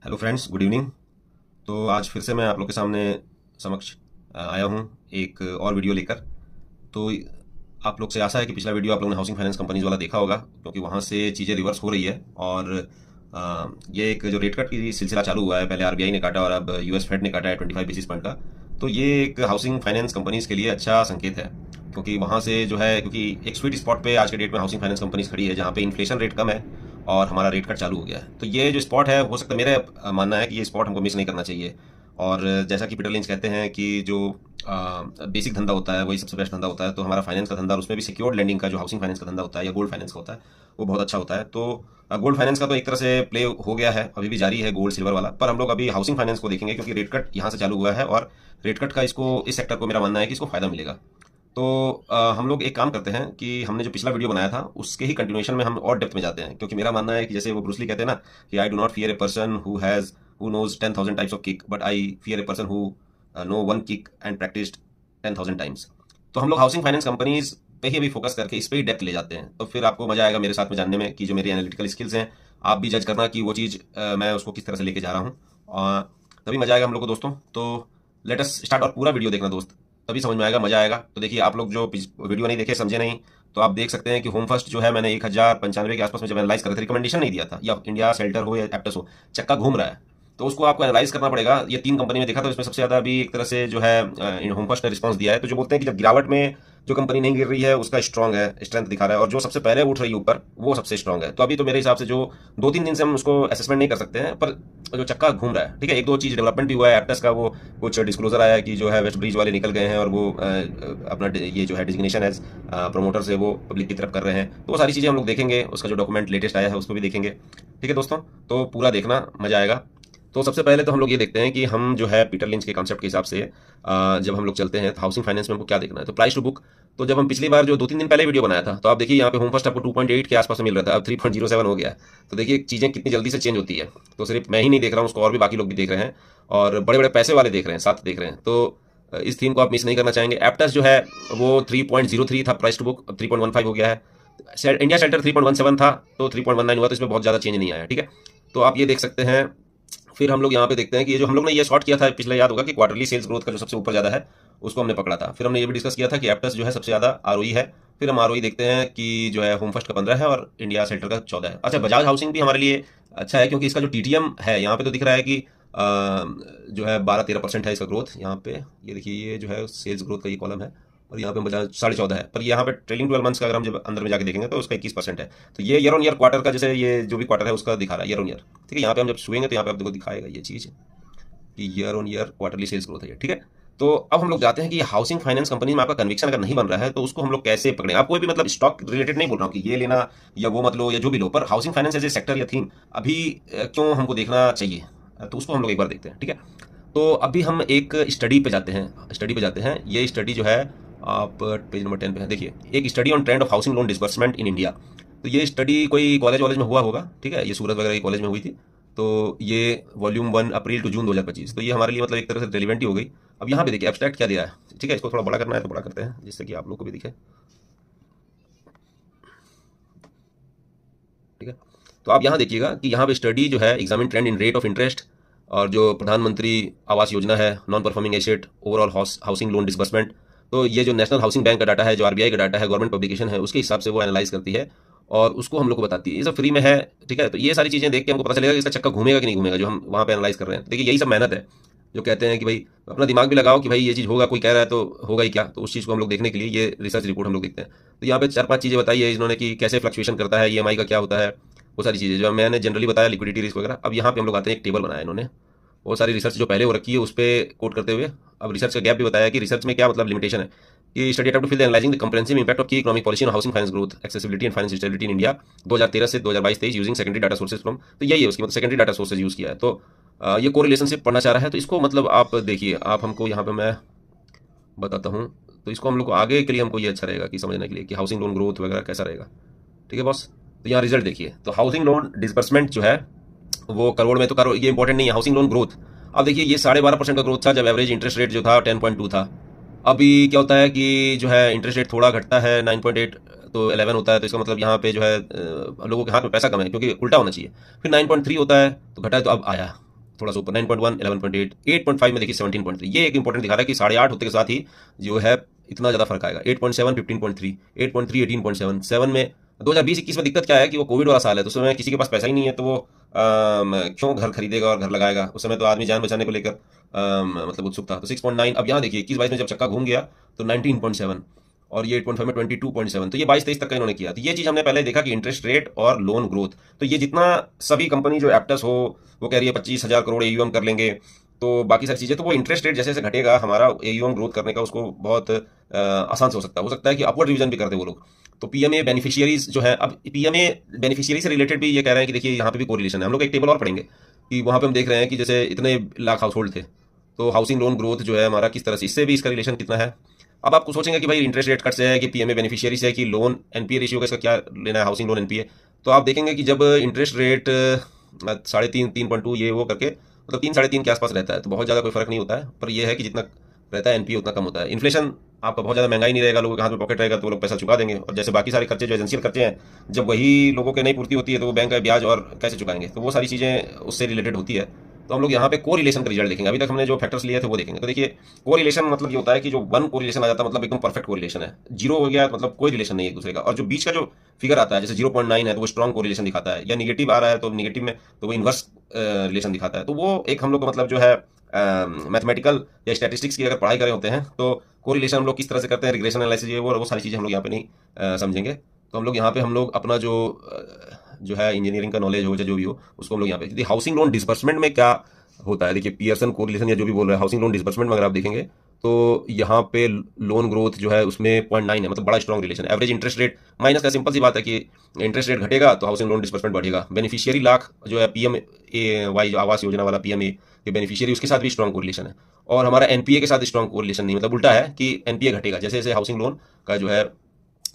Hello friends, good evening. तो आज फिर से मैं आप लोग के सामने समक्ष आया हूँ एक और वीडियो लेकर। तो आप लोग से आशा है कि पिछला वीडियो आप लोगों ने हाउसिंग फाइनेंस कंपनीज वाला देखा होगा, क्योंकि वहाँ से चीज़ें रिवर्स हो रही है। और ये एक जो रेट कट की सिलसिला चालू हुआ है, पहले आरबीआई ने काटा और अब यूएस फेड ने काटा है 25 बेसिस पॉइंट का। तो ये एक हाउसिंग फाइनेंस कंपनीज के लिए अच्छा संकेत है, क्योंकि वहाँ से जो है, क्योंकि एक स्वीट स्पॉट पे आज के डेट में हाउसिंग फाइनेंस कंपनीज खड़ी है, जहाँ पे इन्फ्लेशन रेट कम है और हमारा रेट कट चालू हो गया है। तो ये जो स्पॉट है, हो सकता है, मेरा मानना है कि ये स्पॉट हमको मिस नहीं करना चाहिए। और जैसा कि पीटर लिंच कहते हैं कि जो बेसिक धंधा होता है वही सबसे बेस्ट धंधा होता है। तो हमारा फाइनेंस का धंधा, और उसमें भी सिक्योर्ड लैंडिंग का जो हाउसिंग फाइनेंस का धंधा होता है या गोल्ड फाइनेंस का होता है, वो बहुत अच्छा होता है। तो गोल्ड फाइनेंस का तो एक तरह से प्ले हो गया है, अभी भी जारी है गोल्ड सिल्वर वाला। पर हम लोग अभी हाउसिंग फाइनेंस को देखेंगे, क्योंकि रेट कट यहाँ से चालू हुआ है और रेट कट का इसको, इस सेक्टर को, मेरा मानना है कि इसको फायदा मिलेगा। तो हम लोग एक काम करते हैं कि हमने जो पिछला वीडियो बनाया था उसके ही कंटिन्यूएशन में हम और डेप्थ में जाते हैं, क्योंकि मेरा मानना है कि जैसे वो ब्रूसली कहते हैं ना कि I do not fear a person who knows 10,000 types of kick, but I fear a person who know one kick and practised 10,000 times. तो हम लोग हाउसिंग फाइनेंस कंपनीज पे ही अभी फोकस करके इस पे ही डेप्थ ले जाते हैं। तो फिर आपको मजा आएगा मेरे साथ में जानने में कि जो मेरी एनालिटिकल स्किल्स हैं, आप भी जज करना कि वो चीज़ मैं उसको किस तरह से लेके जा रहा हूँ। तभी मजा आएगा हम लोग को, दोस्तों। तो लेट अस स्टार्ट, और पूरा वीडियो देखना दोस्त, तभी समझ में आएगा, मजा आएगा। तो देखिए, आप लोग जो वीडियो नहीं देखे, समझे नहीं, तो आप देख सकते हैं कि होम फर्स्ट जो है, मैंने 1095 के आसपास में जब एनालाइज कर रहे थे, रिकमेंडेशन नहीं दिया था, या इंडिया शेल्टर हो या एप्टस हो, चक्का घूम रहा है। तो उसको आपको एनालाइज करना पड़ेगा। ये 3 कंपनी में देखा था, इसमें सबसे ज्यादा अभी एक तरह से जो है होम फर्स्ट ने रिस्पांस दिया है। तो जो बोलते हैं कि जब गिरावट में जो कंपनी नहीं गिर रही है उसका स्ट्रांग है, स्ट्रेंथ दिखा रहा है, और जो सबसे पहले उठ रही है ऊपर वो सबसे स्ट्रांग है। तो अभी तो मेरे हिसाब से जो 2-3 दिन से हम उसको असेसमेंट नहीं कर सकते हैं, पर जो चक्का घूम रहा है, ठीक है। 1-2 चीज डेवलपमेंट भी हुआ है एप्टस का, वो कुछ डिस्क्लोजर आया है कि जो है वेस्ट ब्रिज वाले निकल गए हैं और वो अपना ये जो है डिजिग्नेशन एज प्रोमोटर से वो पब्लिक की तरफ कर रहे हैं। तो वो सारी चीजें हम लोग देखेंगे, उसका जो डॉक्यूमेंट लेटेस्ट आया है उसको भी देखेंगे, ठीक है दोस्तों। तो पूरा देखना, मजा आएगा। तो सबसे पहले तो हम लोग ये देखते हैं कि हम जो है पीटर लिंच के कॉन्सेप्ट के हिसाब से जब हम लोग चलते हैं तो हाउसिंग फाइनेंस में हमको क्या देखना है। तो प्राइस टू बुक, तो जब हम पिछली बार जो 2-3 दिन पहले वीडियो बनाया था, तो आप देखिए यहाँ पे होम फर्स्ट आपको 2.8 के आसपास में मिल रहा था, अब 3.07 हो गया है। तो देखिए चीज़ें कितनी जल्दी से चेंज होती है। तो सिर्फ मैं ही नहीं देख रहा हूँ उसको, और भी बाकी लोग भी देख रहे हैं, और बड़े बड़े पैसे वाले देख रहे हैं, साथ देख रहे हैं। तो इस थीम को आप मिस नहीं करना चाहेंगे। एप्टस जो है वो 3.03 था प्राइस टू बुक, अब 3.15 हो गया है। इंडिया शेल्टर 3.17 था, तो 3.19 हुआ, तो इसमें बहुत ज़्यादा चेंज नहीं आया, ठीक है। तो आप ये देख सकते हैं। फिर हम लोग यहाँ पे देखते हैं कि ये जो हम लोग ने ये शॉर्ट किया था पिछले, याद होगा कि क्वार्टरली सेल्स ग्रोथ का जो सबसे ऊपर ज़्यादा है उसको हमने पकड़ा था। फिर हमने ये भी डिस्कस किया था कि एप्टस जो है सबसे ज़्यादा आरओई है। फिर हम आरओई देखते हैं कि जो है होम फर्स्ट का 15 है और इंडिया सेंटर का 14 है। अच्छा, बजाज हाउसिंग भी हमारे लिए अच्छा है, क्योंकि इसका जो टीटीएम है यहाँ पे तो दिख रहा है कि जो है 12-13% है इसका ग्रोथ। यहाँ पे ये देखिए, ये जो है सेल्स ग्रोथ का ये कॉलम है, और यहाँ पे बजाज 14.5 है। पर यहाँ पे ट्रेलिंग 12 मंथ्स का अगर हम जब अंदर में जाके देखेंगे तो उसका 21% है। तो ये ईयर ऑन ईयर क्वार्टर का, जैसे ये जो भी क्वार्टर है उसका दिखा रहा है ईयर ऑन ईयर, ठीक है। यहाँ पे हम जब छुएंगे तो यहाँ पे आप देखो दिखाएगा ये चीज़ कि year on year quarterly sales growth है, ठीक है। तो अब हम लोग जाते हैं कि हाउसिंग फाइनेंस कंपनी में आपका कन्विक्शन अगर नहीं बन रहा है तो उसको हम लोग कैसे पकड़ें। आप कोई भी मतलब स्टॉक रिलेटेड नहीं बोल रहा हूँ कि ये लेना या वो मत लो या जो भी लो, पर housing finance as a sector या थीम अभी क्यों हमको देखना चाहिए, तो उसको हम लोग एक बार देखते हैं, ठीक है। तो अभी हम एक स्टडी पे जाते हैं। ये स्टडी जो है, आप पेज नंबर 10 पे है, देखिए, एक study on trend of housing loan disbursement in India. तो ये स्टडी कोई कॉलेज में हुआ होगा, ठीक है, ये सूरत वगैरह की कॉलेज में हुई थी। तो ये वॉल्यूम 1 अप्रैल टू जून 2025। तो ये हमारे लिए मतलब एक तरह से रेलिवेंट ही हो गई। अब यहाँ पे देखिए एब्स्ट्रैक्ट क्या दिया है, ठीक है। इसको थोड़ा बड़ा करना है तो बड़ा करते हैं, जिससे कि आप लोग को भी दिखे, ठीक है। तो आप यहाँ देखिएगा कि यहाँ पे स्टडी जो है examine trend in rate of interest, और जो प्रधानमंत्री आवास योजना है, non performing asset, overall housing loan disbursement. तो ये जो नेशनल हाउसिंग बैंक का डाटा है, जो आरबीआई का डाटा है, गवर्नमेंट पब्लिकेशन है, उसके हिसाब से वो एनालाइज करती है और उसको हम लोग को बताती है। ये सब फ्री में है, ठीक है। तो ये सारी चीज़ें देख के हमको पता चलेगा कि इसका चक्का घूमेगा कि नहीं घूमेगा, जो हम वहाँ पे एनालाइज कर रहे हैं। तो देखिए, यही सब मेहनत है, जो कहते हैं कि भाई अपना दिमाग भी लगाओ कि भाई ये चीज़ होगा, कोई कह रहा है तो होगा ही क्या। तो उस चीज़ को हम लोग देखने के लिए ये रिसर्च रिपोर्ट हम लोग देखते हैं। तो यहाँ पे 4-5 चीज़ें बताई है इन्होंने कि कैसे फ्लक्चुएशन करता है, ईएमआई का क्या होता है, वो सारी चीज़ें जो मैंने जनरली बताया, लिक्विडिटी रिस्क वगैरह। अब यहाँ पे हम लोग आते हैं, एक टेबल बनाया इन्होंने, वो सारी रिसर्च जो पहले हो रखी है उस पर कोट करते हुए। अब रिसर्च का गैप भी बताया कि रिसर्च में क्या मतलब लिमिटेशन है, कि study attempt to fill the analysing the comprehensive impact of key economic policy on housing finance growth, accessibility and finance stability in India 2013 से 2022-23 using secondary data sources from. तो यही है उसकी मतलब, सेकेंडरी डाटा सोर्सेज यूज़ किया है। तो ये को रिलेशनशिप पढ़ना चाह रहा है, तो इसको मतलब आप देखिए, आप हमको यहाँ पे मैं बताता हूँ। तो इसको हम लोग को आगे के लिए हमको ये अच्छा रहेगा कि समझने के लिए कि हाउसिंग लोन ग्रोथ वगैरह कैसा रहेगा, ठीक है बॉस। तो यहाँ रिजल्ट देखिए, तो हाउसिंग लोन डिसबर्समेंट जो है वो करोड़ में, तो करोड़ ये इंपॉर्टेंट नहीं है। हाउसिंग लोन ग्रोथ, अब देखिए ये 12.5% का ग्रोथ था जब एवरेज इंटरेस्ट रेट जो था 10.2 था। अभी क्या होता है कि जो है इंटरेस्ट रेट थोड़ा घटता है, 9.8 तो 11 होता है। तो इसका मतलब यहाँ पे जो है लोगों के हाथ में पैसा कम है, क्योंकि उल्टा होना चाहिए। फिर 9.3 होता है तो घटा है, तो अब आया थोड़ा सा ऊपर 9.1, 11.8, 8.5 में देखिए 17.3। ये एक इंपॉर्टेंट दिखा रहा है कि 8.5 होते के साथ ही जो है इतना ज़्यादा फर्क आएगा। 8.7 15.3, 8.3 18.7, 7 में 2020-21 में दिक्कत क्या है कि वो कोविड वाला साल है, तो उस समय किसी के पास पैसा ही नहीं है, तो वो क्यों घर खरीदेगा और घर लगाएगा। उस समय तो आदमी जान बचाने को लेकर मतलब उत्सुक था। तो 6.9। अब यहाँ देखिए 21-22 में जब चक्का घूम गया तो 19.7, और ये 8.5 में 22.7। तो ये 22-23 तक का इन्होंने किया। तो ये चीज़ हमने पहले देखा कि इंटरेस्ट रेट और लोन ग्रोथ, तो ये जितना सभी कंपनी जो एप्टस हो वो कह रही है 25,000 करोड़ एयूएम कर लेंगे, तो बाकी सारी चीज़ें, तो वो इंटरेस्ट रेट जैसे जैसे घटेगा हमारा एयूएम ग्रोथ करने का उसको बहुत आसान से हो सकता है कि अपवर्ड रिवीजन भी कर दे वो लोग। तो पीएमए बेनिफिशियरीज जो है, अब पीएमए बेनिफिशियरी से रिलेटेड भी ये कह रहे हैं कि देखिए यहाँ पे भी कोरिलेशन है। हम लोग एक टेबल और पढ़ेंगे कि वहाँ पे हम देख रहे हैं कि जैसे इतने लाख हाउस होल्ड थे, तो हाउसिंग लोन ग्रोथ जो है हमारा किस तरह से, इससे भी इसका रिलेशन कितना है। अब आपको सोचेंगे कि भाई इंटरेस्ट रेट कट से है कि पीएमए बेनिफिशियरी से है कि लोन एनपीए रेशियो का इसका क्या लेना है, हाउसिंग लोन एनपीए। तो आप देखेंगे कि जब इंटरेस्ट रेट 3.5 3.2 ये वो करके मतलब 3 साढ़े 3 के आसपास रहता है तो बहुत ज़्यादा कोई फर्क नहीं होता है, पर यह है कि जितना रहता है एनपीए उतना कम होता है। इन्फ्लेशन आपका बहुत ज़्यादा महंगा ही नहीं रहेगा, लोगों के हाथ में पॉकेट रहेगा तो वो लोग पैसा चुका देंगे। और जैसे बाकी सारे खर्चे जो एजेंशियल खर्चे हैं, जब वही लोगों के नहीं पूर्ति होती है तो वो बैंक का ब्याज और कैसे चुकाएंगे, तो वो सारी चीज़ें उससे रिलेटेड होती है। तो हम लोग यहाँ पे कोरिलेशन का रिजल्ट देखेंगे। अभी तक हमने जो फैक्टर्स लिए थे वो देखेंगे। तो देखिए कोरिलेशन मतलब ये होता है कि जो 1 कोरिलेशन आ जाता है मतलब एकदम परफेक्ट कोरिलेशन है, 0 हो गया मतलब कोई रिलेशन नहीं है एक दूसरे का। और जो बीच का जो फिगर आता है जैसे 0.9 है तो वो स्ट्रॉन्ग कोरिलेशन दिखाता है, या निगेटिव आ रहा है तो निगेटिव में तो वो इन्वर्स रिलेशन दिखाता है। तो वो एक हम लोग का मतलब जो है मैथमेटिकल या स्टैटिस्टिक्स की अगर पढ़ाई करे होते हैं तो कोरिलेशन हम लोग किस तरह से करते हैं, रिग्रेशन एनालिसिस ये वो सारी चीज़ें हम लोग यहाँ पे नहीं समझेंगे। तो हम लोग यहाँ पे हम लोग अपना जो है इंजीनियरिंग का नॉलेज हो या जो भी हो उसको हम लोग यहाँ पे हाउसिंग लोन डिसबर्समेंट में क्या होता है। देखिए पियर्सन कोरिलेशन या जो भी बोल रहा है, हाउसिंग लोन डिसबर्समेंट में अगर आप देखेंगे तो यहाँ पे लोन ग्रोथ जो है उसमें 0.9 है, मतलब बड़ा strong relation. Average interest rate minus का सिंपल सी बात है कि इंटरेस्ट रेट घटेगा तो हाउसिंग लोन डिसबर्समेंट बढ़ेगा। बेनिफिशियरी लाख जो है पीएम वाई जो आवास योजना वाला पीएमए के बेनिफिशियरी उसके साथ भी स्ट्रॉन्ग कोरिलेशन है, और हमारा एनपीए के साथ स्ट्रॉन्ग कोरिलेशन नहीं, मतलब उल्टा है कि एनपीए घटेगा जैसे जैसे हाउसिंग लोन का जो है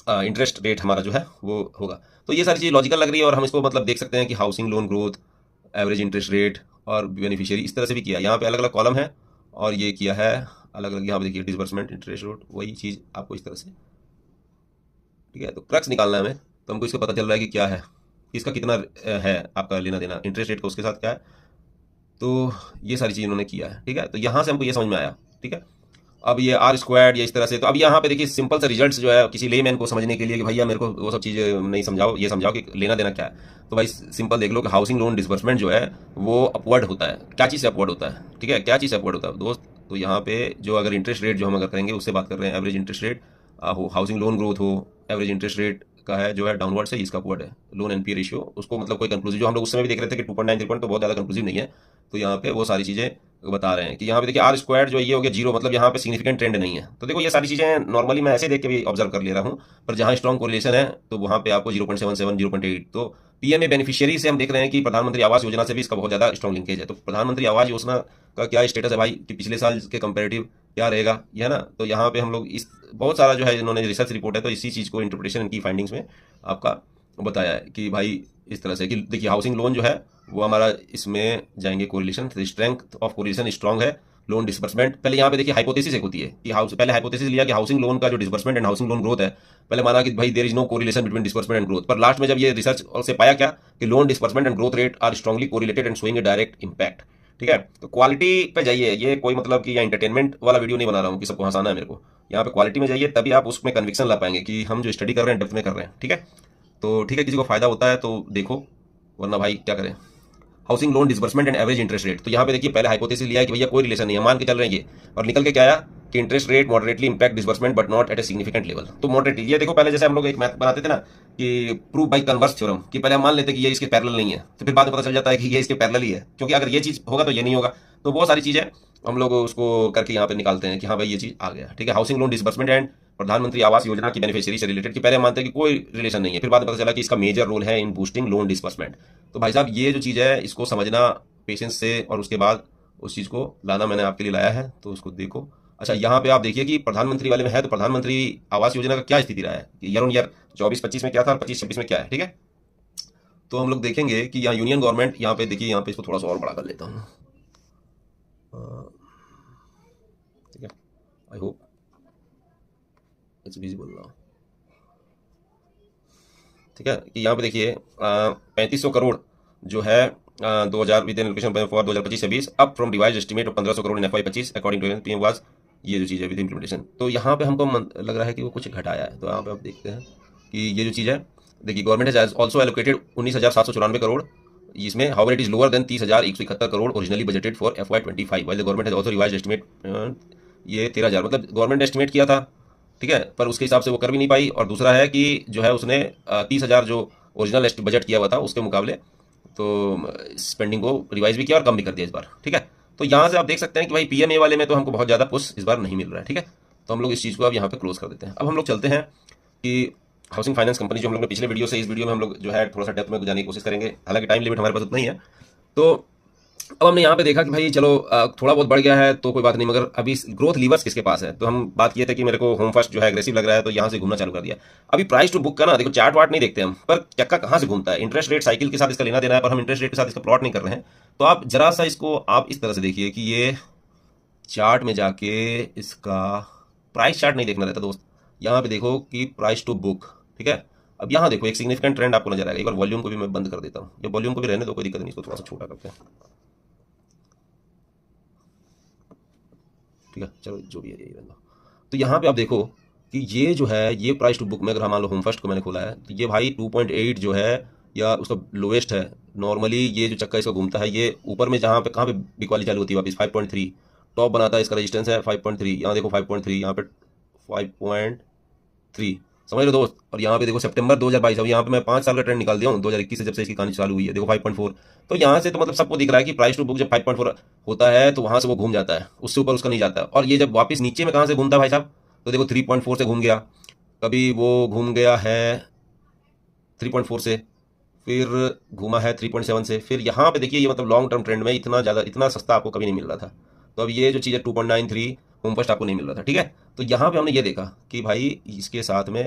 इंटरेस्ट रेट हमारा जो है वो होगा। तो ये सारी चीज़ लॉजिकल लग रही है और हम इसको मतलब देख सकते हैं कि housing loan growth, average interest rate और बेनिफिशियरी इस तरह से भी किया। यहाँ पे अलग अलग कॉलम है और ये किया है अलग अलग। यहाँ पे देखिए डिसबर्समेंट, इंटरेस्ट रेट, वही चीज़ आपको इस तरह से, ठीक है। तो क्रक्स निकालना है हमें, तो हमको इसका पता चल रहा है कि क्या है, इसका कितना है आपका लेना देना इंटरेस्ट रेट का उसके साथ क्या है। तो ये सारी चीज़ इन्होंने किया है, ठीक है। तो यहाँ से हमको ये समझ में आया, ठीक है। अब ये आर स्क्वायर्ड या इस तरह से, तो अब यहाँ पे देखिए सिंपल सा रिजल्ट्स जो है किसी लेमैन को समझने के लिए कि भैया मेरे को वो सब चीज़ें नहीं समझाओ, ये समझाओ कि लेना देना क्या है। तो भाई सिंपल देख लो कि हाउसिंग लोन डिसबर्समेंट जो है वो अपवर्ड होता है। क्या चीज़ से अपवर्ड होता है, ठीक है, क्या चीज़ से अपवर्ड होता है दोस्त। तो यहाँ पे जो अगर इंटरेस्ट रेट जो हम अगर करेंगे उससे बात कर रहे हैं, एवरेज इंटरेस्ट रेट हो, हाउसिंग लोन ग्रोथ हो, एवरेज इंटरेस्ट रेट का है जो है डाउनवर्ड से, इसका अपवर्ड है। लोन एनपीए रेशियो उसको मतलब कोई कंक्लूसिव, जो हम लोग उस समय भी देख रहे थे कि 2.9 3 तो बहुत ज़्यादा कंक्लूसिव नहीं है। तो यहाँ पे वो सारी चीज़ें बता रहे हैं कि यहाँ पे देखिए आर स्क्वायर जो ये हो गया 0, मतलब यहाँ पे सिग्निफिकेंट ट्रेंड नहीं है। तो देखो ये सारी चीज़ें नॉर्मली मैं ऐसे देख के भी ऑब्जर्व कर ले रहा हूँ, पर जहाँ स्ट्रॉन्ग कोरिलेशन है तो वहाँ पे आपको 0.77 0.8। तो पीएमए बेनिफिशियरी से हम देख रहे हैं कि प्रधानमंत्री आवास योजना से भी इसका बहुत ज़्यादा स्ट्रॉन्ग लिंकेज है। तो प्रधानमंत्री आवास योजना का क्या स्टेटस है भाई कि पिछले साल के कंपेरेटिव क्या रहेगा, ये है ना। तो यहाँ पे हम लोग इस बहुत सारा जो है इन्होंने रिसर्च रिपोर्ट है तो इसी चीज़ को इंटरप्रिटेशन इनकी फाइंडिंग्स में आपका बताया है कि भाई इस तरह से कि देखिए हाउसिंग लोन जो है वो हमारा इसमें जाएंगे correlation, strength of correlation strong है। लोन डिसबर्समेंट पहले यहाँ पे देखिए हाइपोथेसिस एक होती है कि पहले हाइपोथेसिस लिया कि हाउसिंग लोन का जो disbursement and housing loan growth है, पहले माना कि भाई there is no correlation between disbursement and growth, पर लास्ट में जब ये रिसर्च से पाया क्या कि loan disbursement and growth rate are strongly correlated and showing a direct impact, ठीक है। तो क्वालिटी पे जाइए, ये कोई मतलब कि या एंटरटेनमेंट वाला वीडियो नहीं बना रहा हूँ कि सबको हंसाना है मेरे को। यहाँ पे क्वालिटी में जाइए तभी आप उसमें कन्विक्शन ला पाएंगे कि हम जो स्टडी कर रहे हैं डेप्थ में कर रहे हैं, ठीक है। तो ठीक है, किसी को फायदा होता है तो देखो, वरना भाई क्या करें। Housing loan disbursement and average interest rate, तो यहाँ पे देखिए पहले हाइपोथेसिस लिया है कि भैया कोई रिलेशन नहीं है, मान के चल रहे हैं ये, और निकल के क्या आया कि interest rate moderately impact disbursement but not at a significant level. तो मॉडरेटली ये देखो, पहले जैसे हम लोग एक मैथ बनाते थे ना कि प्रूव बाई कन्वर्स थ्योरम, कि पहले हम मान लेते कि ये इसके पैरेलल नहीं है, तो फिर बाद में पता चल जाता है कि ये इसके पैरेलल ही है, क्योंकि अगर ये चीज़ होगा तो ये नहीं होगा। तो बहुत सारी चीज़ें हम लोग उसको करके यहाँ पे निकालते हैं कि हाँ भाई ये चीज़ आ गया, ठीक है। हाउसिंग लोन डिसबर्समेंट एंड प्रधानमंत्री आवास योजना की बेनिफिशियरी से रिलेटेड, कि पहले हम मानते हैं कि कोई रिलेशन नहीं है, फिर बाद में पता चला कि इसका मेजर रोल है इन बूस्टिंग लोन डिसबर्समेंट। तो भाई साहब ये जो चीज़ है इसको समझना पेशेंस से, और उसके बाद उस चीज़ को लाना मैंने आपके लिए लाया है, तो उसको देखो। अच्छा यहाँ पे आप देखिए कि प्रधानमंत्री वाले में है, तो प्रधानमंत्री आवास योजना का क्या स्थिति रहा है कि ईयर ऑन ईयर 24-25 में क्या था और 25-26 में क्या है, ठीक है। तो हम लोग देखेंगे कि यहाँ यूनियन गवर्नमेंट, यहाँ पे देखिए, यहाँ पे इसको थोड़ा सा और बड़ा कर लेता हूँ, ठीक है। I hope it's visible now, ठीक है। कि यहाँ पे देखिए 3500 करोड़ जो है 2000 विद एलोकेशन फॉर 2025 से 20 up from revise estimate of 1500 crore in FY25 according to PM was, ये जो चीज़ है विद इम्प्लीमेंटेशन। तो यहाँ पे हमको लग रहा है कि वो कुछ घटाया है। तो यहाँ पे आप देखते हैं कि ये जो चीज़ है, देखिए government has also allocated 19,794 crore, इसमें how it is lower than 30,171 crore originally budgeted for FY25 while the government has also revise estimate, ये 13,000 मतलब गवर्नमेंट ने एस्टिमेट किया था, ठीक है, पर उसके हिसाब से वो कर भी नहीं पाई। और दूसरा है कि जो है उसने 30,000 जो ओरिजिनल बजट किया हुआ था उसके मुकाबले तो स्पेंडिंग को रिवाइज भी किया और कम भी कर दिया इस बार, ठीक है। तो यहाँ से आप देख सकते हैं कि भाई PMA वाले में तो हमको बहुत ज़्यादा पुश इस बार नहीं मिल रहा है, ठीक है। तो हम लोग इस चीज़ को अब यहाँ पे क्लोज कर देते हैं। अब हम लोग चलते हैं कि हाउसिंग फाइनेंस कंपनी जो हम लोग ने पिछले वीडियो से इस वीडियो में हम लोग जो है थोड़ा सा डेप्थ में जाने की कोशिश करेंगे, हालांकि टाइम लिमिट हमारे पास उतना ही है। तो अब हमने यहाँ पे देखा कि भाई चलो थोड़ा बहुत बढ़ गया है तो कोई बात नहीं, मगर अभी ग्रोथ लीवर्स किसके पास है। तो हम बात किए थे कि मेरे को होम फर्स्ट जो है एग्रेसिव लग रहा है, तो यहाँ से घूमना चालू कर दिया। अभी प्राइस टू बुक का ना देखो, चार्ट वार्ट नहीं देखते हम, पर चक्का कहाँ से घूमता है, इंटरेस्ट रेट साइकिल के साथ इसका लेना देना है, पर हम इंटरेस्ट रेट के साथ इसका प्लॉट नहीं कर रहे हैं। तो आप जरा सा इसको आप इस तरह से देखिए कि ये चार्ट में जाके इसका प्राइस चार्ट नहीं देखना रहता दोस्त, यहाँ पे देखो कि प्राइस टू बुक, ठीक है। अब यहाँ देखो एक सिग्निफिकेंट ट्रेंड आपको नजर आएगा। एक बार वॉल्यूम को भी मैं बंद कर देता हूँ, ये वॉल्यूम को भी रहने दो, कोई दिक्कत नहीं, इसको थोड़ा सा छोटा करते हैं, ठीक है। चलो जो भी है यही रहना। तो यहाँ पे आप देखो कि ये जो है ये प्राइस टू बुक में अगर मान लो होम फर्स्ट को मैंने खोला है तो ये भाई 2.8 जो है या उसका लोएस्ट है। नॉर्मली ये जो चक्का इसका घूमता है ये ऊपर में जहाँ पे कहाँ पे बिकवाली चालू होती है वापस 5.3 टॉप बनाता है, इसका रेजिस्टेंस है 5.3, यहाँ देखो 5.3, यहाँ पे 5.3, समझ लो दोस्त। और यहाँ पे देखो सितंबर 2022, अब यहाँ पे मैं 5 साल का ट्रेंड निकाल दिया हूँ 2021 से जब से इसकी कहानी चालू हुई है, देखो 5.4। तो यहाँ से तो मतलब सबको दिख रहा है कि प्राइस टू बुक जब 5.4 होता है तो वहाँ से वो घूम जाता है, उससे ऊपर उसका नहीं जाता। और ये जब वापस नीचे में कहाँ से घूमता है भाई साहब, तो देखो 3.4 से घूम गया, कभी वो घूम गया है 3.4 से, फिर घूमा है 3.7 से, फिर यहाँ पे देखिए ये मतलब लॉन्ग टर्म ट्रेंड में इतना ज़्यादा इतना सस्ता आपको कभी नहीं मिल रहा था। तो अब ये जो चीज़ है 2.93 होम फर्स्ट आपको नहीं मिल रहा था, ठीक है। तो यहाँ पे हमने ये देखा कि भाई इसके साथ में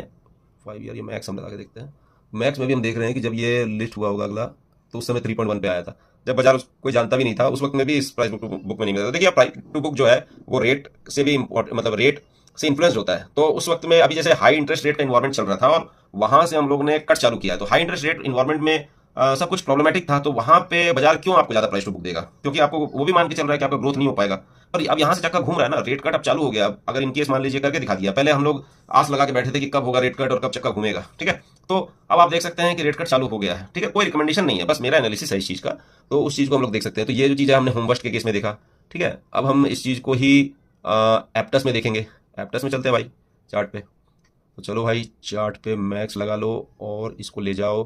5 ईयर, ये मैक्स हम लगा के देखते हैं, मैक्स में भी हम देख रहे हैं कि जब ये लिस्ट हुआ होगा अगला तो उस समय 3.1 पे आया था, जब बाजार कोई जानता भी नहीं था, उस वक्त में भी इस प्राइस बुक में नहीं मिलता था। देखिए प्राइस टू बुक जो है वो रेट से भी मतलब रेट से इन्फ्लुएंस होता है। तो उस वक्त में अभी जैसे हाई इंटरेस्ट रेट का इन्वायरमेंट चल रहा था और वहां से हम लोग ने कट चालू किया, तो हाई इंटरेस्ट रेट इन्वायरमेंट में सब कुछ प्रॉब्लमेटिक था, तो वहां पे बाजार क्यों आपको ज्यादा प्राइस टू बुक देगा, क्योंकि आपको वो भी मान के चल रहा है कि आपका ग्रोथ नहीं हो पाएगा। और अब यहाँ से चक्का घूम रहा है ना, रेट कट अब चालू हो गया। अब अगर इनकेस मान लीजिए करके दिखा दिया, पहले हम लोग आस लगा के बैठे थे कि कब होगा रेट कट और कब चक्का घूमेगा, ठीक है। तो अब आप देख सकते हैं कि रेट कट चालू हो गया है, ठीक है। कोई रिकमेंडेशन नहीं है, बस मेरा एनालिसिस है इस चीज का, तो उस चीज को हम लोग देख सकते हैं। तो ये जो चीज है हमने होमवर्स्ट के केस में देखा, ठीक है। अब हम इस चीज को ही एप्टस में देखेंगे। एप्टस में चलते हैं भाई चार्ट पे। तो चलो भाई चार्ट पे मैक्स लगा लो और इसको ले जाओ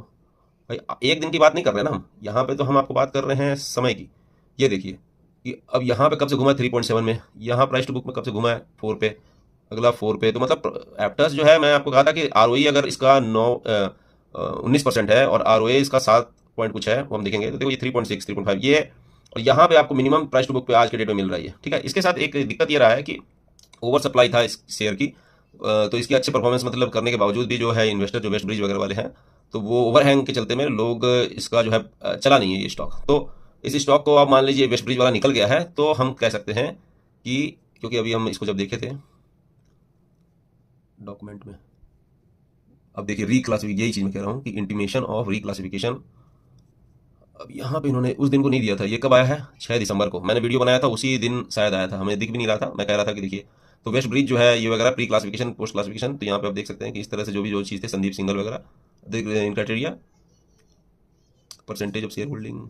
भाई। एक दिन की बात नहीं कर रहे ना हम यहाँ पे, तो हम आपको बात कर रहे हैं समय की। ये देखिए कि अब यहाँ पे कब से घुमा है 3.7 में, यहाँ प्राइस टू बुक में कब से घुमा है 4 पे, अगला 4 पे। तो मतलब एप्टस जो है, मैं आपको कहा था कि ROE अगर इसका 19% है और ROA इसका 7 पॉइंट कुछ है, वो हम देखेंगे तो देखो ये 3.6 3.5 ये, और यहाँ पे आपको मिनिमम प्राइस टू बुक पे आज के डेट में मिल रही है, ठीक है। इसके साथ एक दिक्कत ये रहा है कि ओवर सप्लाई था इस शेयर की, तो इसकी अच्छी परफॉर्मेंस मतलब करने के बावजूद भी जो है इन्वेस्टर जो वेस्ट ब्रिज वगैरह वाले हैं, तो वो ओवरहैंग के चलते में लोग इसका जो है चला नहीं है ये स्टॉक। तो इस स्टॉक को आप मान लीजिए वेस्ट ब्रिज वाला निकल गया है तो हम कह सकते हैं कि, क्योंकि अभी हम इसको जब देखे थे डॉक्यूमेंट में, अब देखिए रीक्लासिफिकेशन, यही चीज मैं कह रहा हूँ कि इंटीमेशन ऑफ रीक्लासिफिकेशन, अब यहाँ पे इन्होंने उस दिन को नहीं दिया था। ये कब आया है 6 दिसंबर को, मैंने वीडियो बनाया था उसी दिन शायद आया था, हमें दिख भी नहीं रहा था। मैं कह रहा था कि देखिए तो वेस्ट ब्रिज जो है ये वगैरह प्री क्लासिफिकेशन पोस्ट क्लासिफिकेशन, तो यहाँ पे आप देख सकते हैं कि इस तरह से जो चीज़ थे संदीप सिंगल वगैरह देख रहे हैं, in criteria percentage of share holding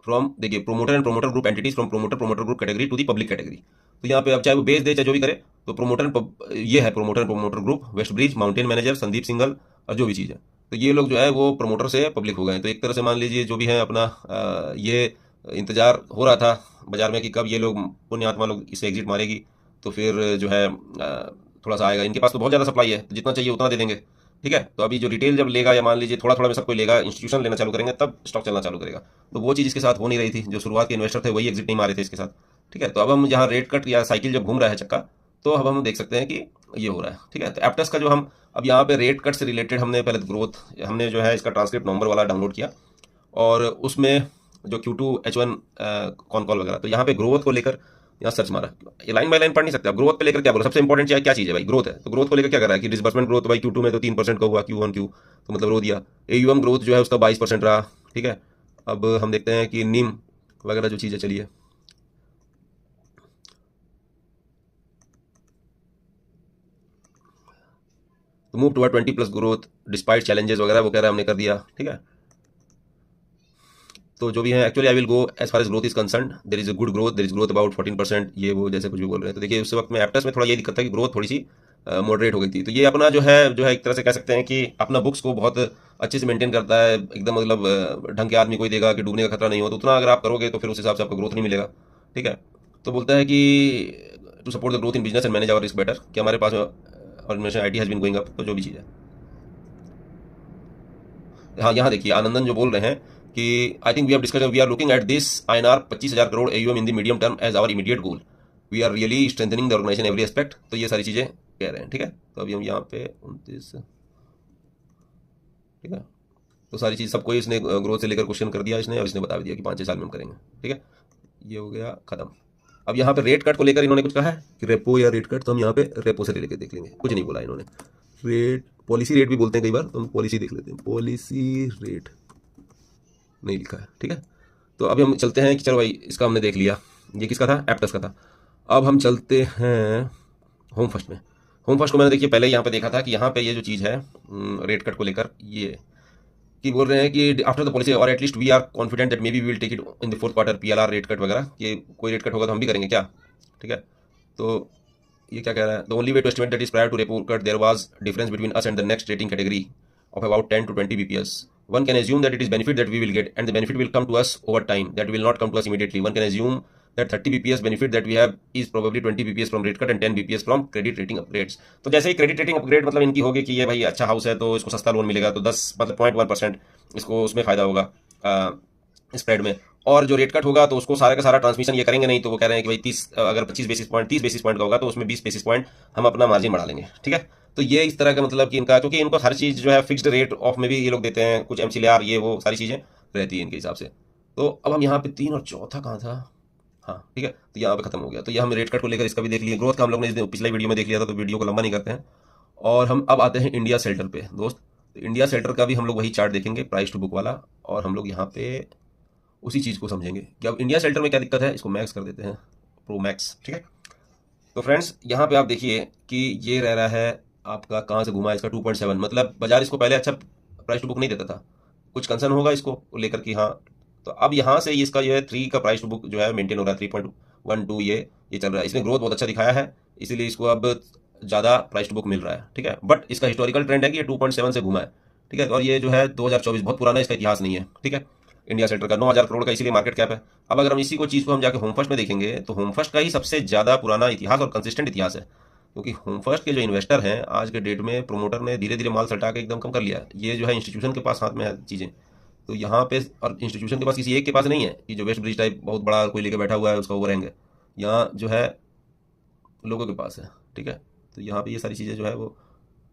from, देखिए promoter and promoter group entities from promoter group category to the public category. तो यहाँ पे अब चाहे वो बेच दे चाहे जो भी करे, तो प्रोमोटर ये है promoter and promoter group, West Bridge, mountain manager, Sandeep Singhal और जो भी चीज़ है, तो ये लोग जो है वो प्रोमोटर से पब्लिक हो गए। तो एक तरह से मान लीजिए जो भी है अपना ये इंतजार हो रहा था बाजार में कि कब ये लोग पुण्यात्मा लोग इसे एग्जिट मारेगी, तो फिर जो है थोड़ा सा आएगा। इनके पास तो बहुत ज़्यादा सप्लाई है, तो जितना चाहिए उतना दे देंगे, ठीक है। तो अभी जो रिटेल जब लेगा या मान लीजिए थोड़ा थोड़ा में सबको लेगा, इंस्टीट्यूशन लेना चालू करेंगे तब स्टॉक चलना चालू करेगा। तो वो चीज़ इसके साथ हो नहीं रही थी, जो शुरुआत के इन्वेस्टर थे वही एग्जिट नहीं मारे थे इसके साथ, ठीक है। तो अब हम यहाँ रेट कट या साइकिल जब घूम रहा है चक्का, तो अब हम देख सकते हैं कि ये हो रहा है, ठीक है। तो एप्टस का जो हम अब यहाँ पे रेट कट से रिलेटेड हमने पहले ग्रोथ, हमने जो है इसका ट्रांसक्रिप्ट नवंबर वाला डाउनलोड किया और उसमें जो Q2 H1 कॉन कॉल वगैरह, तो यहाँ पे ग्रोथ को लेकर यहाँ सर्च मारा, ये लाइन बाय लाइन पढ़ नहीं सकते आप। ग्रोथ पे लेकर क्या बोला, सबसे इंपॉर्टेंट क्या चीज़ है भाई, ग्रोथ है। तो ग्रोथ को लेकर क्या कर रहा है कि डिसबर्समेंट ग्रोथ भाई Q2 में तो 3% का हुआ, Q1 तो मतलब रो दिया। AUM ग्रोथ जो है उसका 22% रहा, ठीक है। अब हम देखते हैं कि नीम वगैरह जो चीज़ें चली है, तो move toward 20+ growth despite challenges वगैरह वो कह रहा है हमने कर दिया, ठीक है। तो जो भी है actually I will go as far as growth is concern, there is a good growth, there is growth about 14%, ये वो जैसे कुछ भी बोल रहे हैं। तो देखिए उस वक्त में एप्टस में थोड़ा ये दिक्कत था कि ग्रोथ थोड़ी सी मॉडरेट हो गई थी। तो ये अपना जो है एक तरह से कह सकते हैं कि अपना बुक्स को बहुत अच्छे से मेंटेन करता है एकदम, मतलब ढंग के आदमी कोई देगा कि डूबने का खतरा नहीं हो, तो उतना अगर आप करोगे तो फिर उस हिसाब से आपको ग्रोथ नहीं मिलेगा, ठीक है। तो बोलता है कि to support the growth in business and manage our risk better, कि हमारे पास organisation IT has been going up, तो जो भी चीज़ है। हाँ यहाँ देखिए आनंदन जो बोल रहे हैं कि I think we have discussion, we are looking at this INR 25,000 crore AUM in the medium term as our immediate goal, we are really strengthening the organisation every aspect. तो ये सारी चीज़ें कह रहे हैं, ठीक है। तो अभी हम यहाँ पे 29, ठीक है। तो सारी चीज़ सबको इसने ग्रोथ से लेकर क्वेश्चन कर दिया इसने, और इसने बता भी दिया कि 5-6 साल में हम करेंगे, ठीक है। ये हो गया खत्म। अब यहाँ पे रेट कट को लेकर इन्होंने कुछ कहा है कि रेपो या रेट कट, तो हम यहाँ पे रेपो से लेकर देख लेंगे, कुछ नहीं बोला इन्होंने। रेट पॉलिसी रेट भी बोलते हैं कई बार, तो हम पॉलिसी देख लेते हैं, पॉलिसी रेट नहीं लिखा है, ठीक है। तो अभी हम चलते हैं कि चलो भाई इसका हमने देख लिया, ये किसका था, एप्टस का था। अब हम चलते हैं होम फर्स्ट में। होम फर्स्ट को मैंने देखिए पहले यहाँ पे देखा था कि यहाँ पे ये जो चीज़ है रेट कट को लेकर, ये कि बोल रहे हैं कि आफ्टर द पॉलिसी और at least we are confident that maybe we will take it in the fourth quarter, PLR rate cut वगैरह, कि कोई रेट कट होगा तो हम भी करेंगे क्या, ठीक है। तो ये क्या कह रहा है, the only way to estimate that is prior to repo cut there was difference between us and the next rating category of about 10 to 20 bps. One can assume that it is benefit that we will get, and the benefit will come to us over time. That will not come to us immediately. One can assume that 30 bps benefit that we have is probably 20 bps from rate cut and 10 bps from credit rating upgrades. तो जैसे ही credit rating upgrade मतलब इनकी होगी कि ये भाई अच्छा house है तो इसको सस्ता लोन मिलेगा, तो 10 मतलब 0.1% इसको उसमें फायदा होगा स्प्रेड में। और जो रेट कट होगा तो उसको सारा का सारा ट्रांसमिशन ये करेंगे नहीं, तो वो कह रहे हैं कि भाई 30 अगर 25 बेसिस पॉइंट 30 बेसिस पॉइंट का होगा तो उसमें 20 बेसिस पॉइंट हम अपना मार्जिन बढ़ा लेंगे, ठीक है। तो ये इस तरह का मतलब कि इनका, क्योंकि इनको हर चीज़ जो है फिक्स्ड रेट ऑफ में भी ये लोग देते हैं, कुछ MCLR ये वो सारी चीज़ें रहती है इनके हिसाब से। तो अब हम यहाँ पे 3 और चौथा कहाँ था, हाँ ठीक है, तो यहाँ पे खत्म हो गया। तो ये हम रेट कट को लेकर इसका भी देख लिए, ग्रोथ का हम लोग ने पिछले वीडियो में देख लिया था, तो वीडियो को लंबा नहीं करते हैं। और हम अब आते हैं इंडिया सेल्टर पे दोस्त। तो इंडिया सेल्टर का भी हम लोग वही चार्ट देखेंगे, प्राइस टू बुक वाला, और हम लोग यहाँ पे उसी चीज़ को समझेंगे कि अब इंडिया सेल्टर में क्या दिक्कत है। इसको मैक्स कर देते हैं, प्रो मैक्स, ठीक है। तो फ्रेंड्स यहाँ पे आप देखिए कि ये रह रहा है आपका, कहाँ से घुमा है इसका 2.7, मतलब बाजार इसको पहले अच्छा प्राइस टू बुक नहीं देता था, कुछ कंसर्न होगा इसको लेकर कि हाँ। तो अब यहाँ से इसका जो है 3 का प्राइस टू बुक जो है मेंटेन हो रहा है, 3.12 ये चल रहा है। इसने ग्रोथ बहुत अच्छा दिखाया है, इसीलिए इसको अब ज़्यादा प्राइस टू बुक मिल रहा है, ठीक है। बट इसका हिस्टोरिकल ट्रेंड है कि ये 2.7 से घुमा है, ठीक है। और ये जो है 2024 बहुत पुराना इसका इतिहास नहीं है, ठीक है। इंडिया सेक्टर का 9,000 करोड़ का इसीलिए मार्केट कैप है। अब अगर हम इसी को चीज़ को हम जाके होम फर्स्ट में देखेंगे तो होम फर्स्ट का ही सबसे ज़्यादा पुराना इतिहास और कंसिस्टेंट इतिहास है, क्योंकि होम फर्स्ट के जो इन्वेस्टर हैं आज के डेट में प्रोमोटर ने धीरे धीरे माल सटा के एकदम कम कर लिया। ये जो है इंस्टीट्यूशन के पास हाथ में है चीज़ें, तो यहाँ पे, और इंस्टीट्यूशन के पास किसी एक के पास नहीं है कि जो वेस्ट ब्रिज टाइप बहुत बड़ा कोई लेके बैठा हुआ है उसका ओवर हैंग, यहाँ जो है लोगों के पास है, ठीक है। तो यहाँ पे ये सारी चीज़ें जो है वो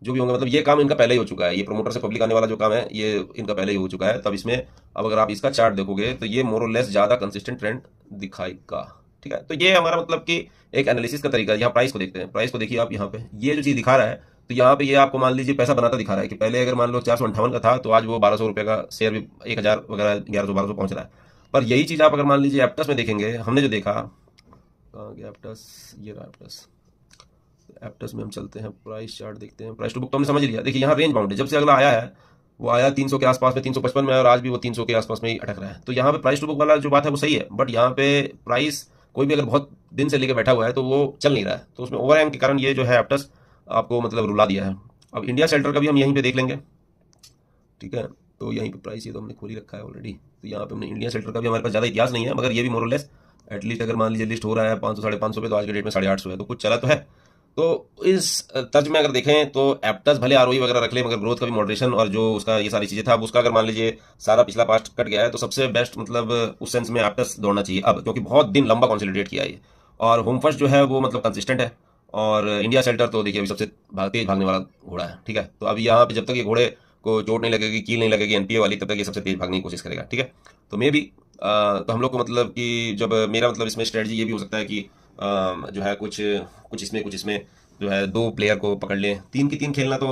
जो भी होंगे, मतलब ये काम इनका पहले ही हो चुका है, ये प्रोमोटर से पब्लिक आने वाला जो काम है ये इनका पहले ही हो चुका है। तब इसमें अब अगर आप इसका चार्ट देखोगे तो ये मोर और लेस ज़्यादा कंसिस्टेंट ट्रेंड दिखाएगा, ठीक है। तो ये हमारा मतलब कि एक एनालिसिस का तरीका है। यहाँ प्राइस को देखते हैं, प्राइस को देखिए आप, यहाँ पे ये जो चीज़ दिखा रहा है, तो यहाँ पे ये आपको मान लीजिए पैसा बनाता दिखा रहा है कि पहले अगर मान लो 458 का था तो आज वो 1200 रुपये का शेयर भी 1000 वगैरह 1100-1200 पहुँच रहा है। पर यही चीज़ आप अगर मान लीजिए एप्टस में देखेंगे, हमने जो देखा, कहाँ गया एप्टस, ये रहा एप्टस। एप्टस में हम चलते हैं, प्राइस चार्ट देखते हैं, प्राइस टू बुक तो हमने समझ लिया। देखिए यहाँ रेंज बाउंड है, जब से अगला आया है वो आया 300 के आसपास में, 355 में, और आज भी वो 300 के आसपास में ही अटक रहा है। तो यहाँ पे प्राइस टू बुक वाला जो बात है वो सही है, बट यहाँ पे प्राइस कोई भी अगर बहुत दिन से लेकर बैठा हुआ है तो वो चल नहीं रहा है, तो उसमें ओवरहैंग के कारण ये जो है एप्टस आपको मतलब रुला दिया है। अब इंडिया सेल्टर का भी हम यहीं पर देख लेंगे, ठीक है। तो यहीं पर प्राइस ये तो हमने खोल ही रखा है ऑलरेडी। तो यहाँ पे हमने इंडिया सेल्टर का भी, हमारे पास ज़्यादा इतिहास नहीं है, मगर ये भी मोर और लेस एटलीस्ट अगर मान लीजिए लिस्ट हो रहा है 500-550 पे, तो आज के डेट में 850 है, तो कुछ चला तो है। तो इस तर्ज में अगर देखें तो एप्टस भले ROE वगैरह रख ले, मगर ग्रोथ का भी मॉडरेशन और जो उसका ये सारी चीज़ें था, अब उसका अगर मान लीजिए सारा पिछला पास्ट कट गया है, तो सबसे बेस्ट मतलब उस सेंस में एप्टस दौड़ना चाहिए अब, क्योंकि बहुत दिन लंबा कॉन्सोलिडेट किया है ये। और होम फर्स्ट जो है वो मतलब कंसिस्टेंट है, और इंडिया सेल्टर तो देखिए अभी सबसे तेज भागने वाला घोड़ा है, ठीक है। तो अभी यहाँ पे जब तक ये घोड़े को चोट नहीं लगेगी, कील नहीं लगेगी NPA वाली, तब तक ये सबसे तेज भागने की कोशिश करेगा, ठीक है। तो मे भी तो हम लोग को मतलब कि जब मेरा मतलब इसमें स्ट्रेटजी ये भी हो सकता है कि जो है कुछ कुछ इसमें जो है 2 प्लेयर को पकड़ लें, 3 की 3 खेलना तो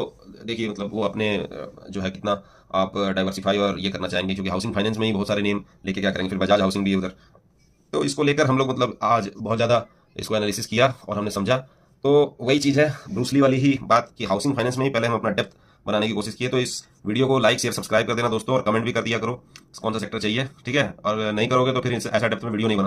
देखिए मतलब वो अपने जो है कितना आप डाइवर्सिफाई और ये करना चाहेंगे, क्योंकि हाउसिंग फाइनेंस में ही बहुत सारे नेम लेके क्या करेंगे, फिर बजाज हाउसिंग भी है उधर। तो इसको लेकर हम लोग मतलब आज बहुत ज़्यादा इसको एनालिसिस किया और हमने समझा। तो वही चीज़ है ब्रूसली वाली ही बात कि हाउसिंग फाइनेंस में ही पहले हम अपना डेप्थ बनाने की कोशिश किए। तो इस वीडियो को लाइक शेयर सब्सक्राइब कर देना दोस्तों, और कमेंट भी कर दिया करो कौन सा सेक्टर चाहिए, ठीक है। और नहीं करोगे तो फिर ऐसा डेप्थ में वीडियो नहीं बनाऊंगा।